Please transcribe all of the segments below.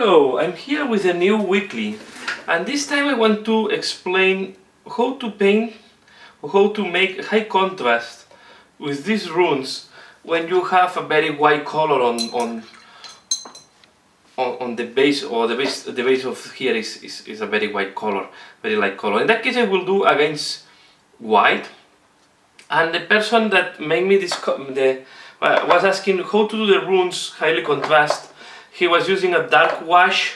Hello, I'm here with a new weekly, and this time I want to explain how to paint or how to make high contrast with these runes when you have a very white color on the base, or the base of here is a very white color, very light color. In that case I will do against white, and the person that made me this was asking how to do the runes highly contrast. He was using a dark wash,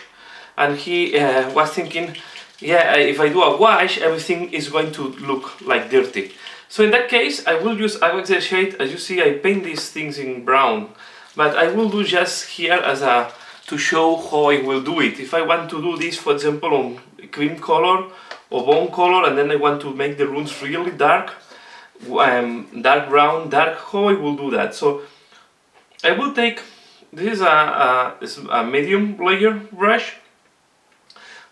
and he was thinking, yeah, if I do a wash, everything is going to look like dirty. So in that case, I will use Aqua shade. As you see, I paint these things in brown, but I will do just here as a to show how I will do it. If I want to do this, for example, on cream color or bone color, and then I want to make the runes really dark, dark brown, dark, how I will do that. So I will take, this is a medium layer brush.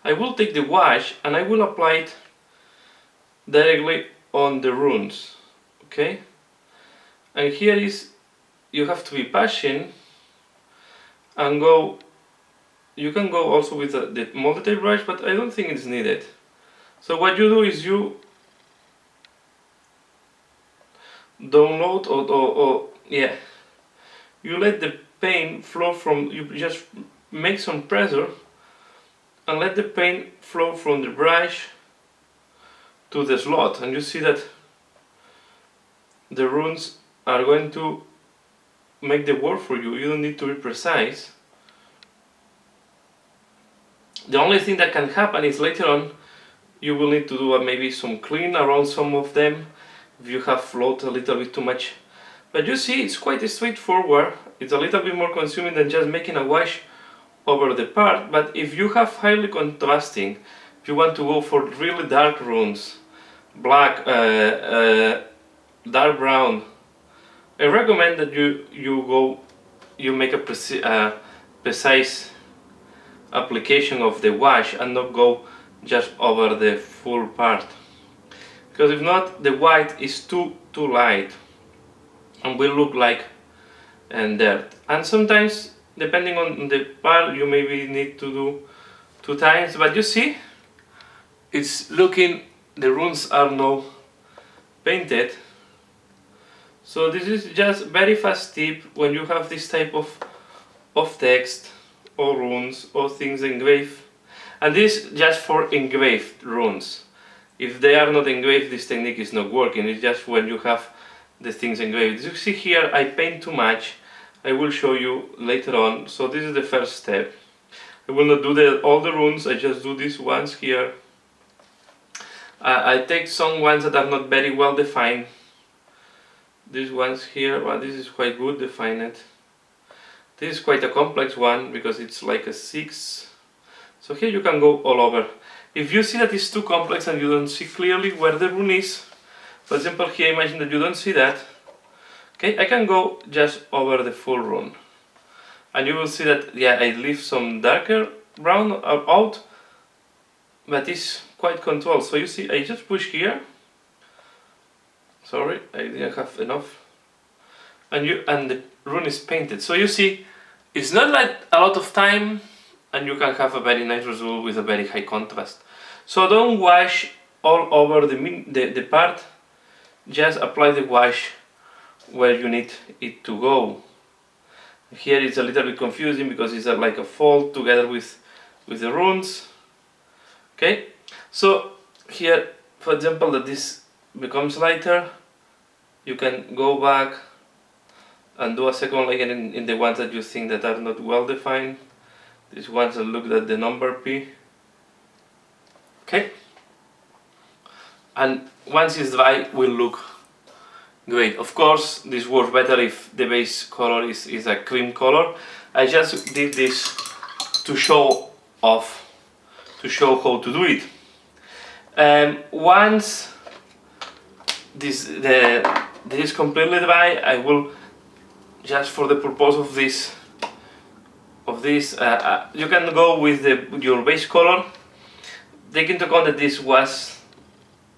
I will take the wash and I will apply it directly on the runes, okay? And here is, you have to be patient and go, you can go also with the multi-tape brush, but I don't think it's needed. So what you do is you download or yeah, you let the paint flow from, you just make some pressure and let the paint flow from the brush to the slot, and you see that the runes are going to make the work for you. You don't need to be precise. The only thing that can happen is later on you will need to do maybe some clean around some of them if you have flowed a little bit too much. But you see, it's quite straightforward. It's a little bit more consuming than just making a wash over the part, but if you have highly contrasting, if you want to go for really dark runes, black, dark brown, I recommend that you make a precise application of the wash and not go just over the full part, because if not, the white is too light and will look like dirt. And sometimes, depending on the part, you maybe need to do 2 times, but you see, it's looking, the runes are now painted. So this is just very fast tip when you have this type of text or runes or things engraved, and this just for engraved runes. If they are not engraved, this technique is not working. It's just when you have the things engraved. As you see here, I paint too much. I will show you later on. So this is the first step. I will not do all the runes, I just do these ones here. I take some ones that are not very well defined. These ones here, well, this is quite good defined. This is quite a complex one because it's like a 6. So here you can go all over. If you see that it's too complex and you don't see clearly where the rune is, for example here, imagine that you don't see that. Okay, I can go just over the full rune, and you will see that, yeah, I leave some darker brown out, but it's quite controlled. So you see, I just push here. Sorry, I didn't have enough. And the rune is painted. So you see, it's not like a lot of time, and you can have a very nice result with a very high contrast. So don't wash all over the part. Just apply the wash where you need it to go. Here it's a little bit confusing because it's like a fold together with the runes. Okay, so here, for example, that this becomes lighter, you can go back and do a second layer in the ones that you think that are not well defined. These ones that look at the number P. Okay, and once it's dry, will look great. Of course, this works better if the base color is a cream color. I just did this to show off, to show how to do it. Once this is completely dry, I will, just for the purpose of this, you can go with your base color. Take into account that this was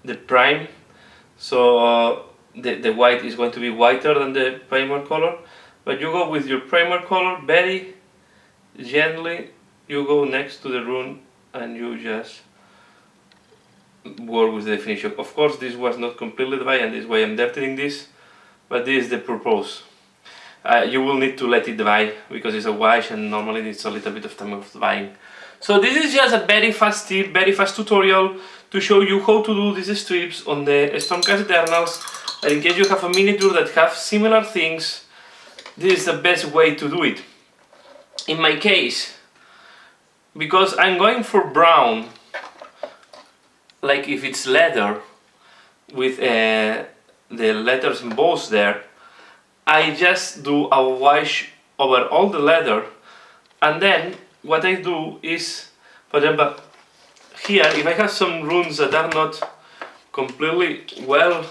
the prime, so the white is going to be whiter than the primer color, but you go with your primer color very gently you go next to the rune and you just work with the definition. Of course this was not completely dry and this is why I'm dirtying this, but this is the purpose. You will need to let it dry because it's a wash and normally it's a little bit of time of drying. So this is just a very fast tip, very fast tutorial to show you how to do these strips on the Stormcast Eternals, and in case you have a miniature that have similar things, this is the best way to do it. In my case, because I'm going for brown, like if it's leather with the letters embossed there, I just do a wash over all the leather, and then what I do is, for example, here if I have some runes that are not completely well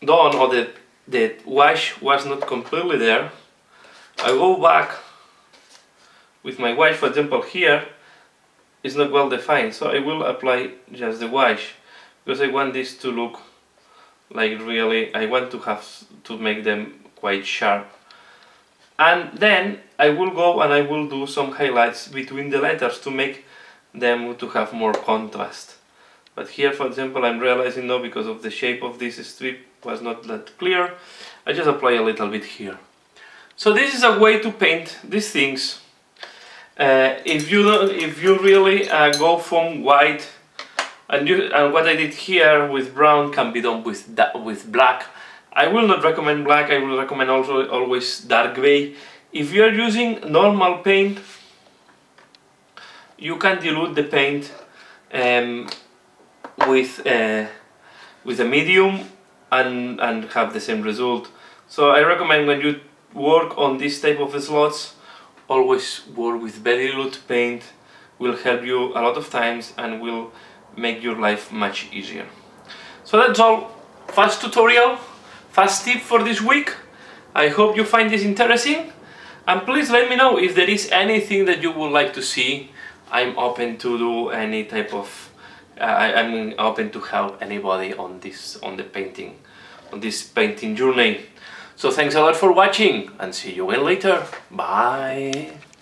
done or the wash was not completely there, I go back with my wash. For example, here it's not well defined, so I will apply just the wash because I want this to look like really, I want to make them quite sharp. And then I will go and I will do some highlights between the letters to make them to have more contrast. But here, for example, I'm realizing now because of the shape of this strip was not that clear, I just apply a little bit here. So this is a way to paint these things. If you really go from white, and what I did here with brown can be done with black. I will not recommend black, I will recommend also always dark gray. If you are using normal paint, you can dilute the paint with a medium and have the same result. So I recommend when you work on this type of slots, always work with very dilute paint. Will help you a lot of times and will make your life much easier. So that's all. Fast tutorial, fast tip for this week. I hope you find this interesting, and please let me know if there is anything that you would like to see. I'm open to do any type of I'm open to help anybody on this painting journey. So thanks a lot for watching and see you again later. Bye.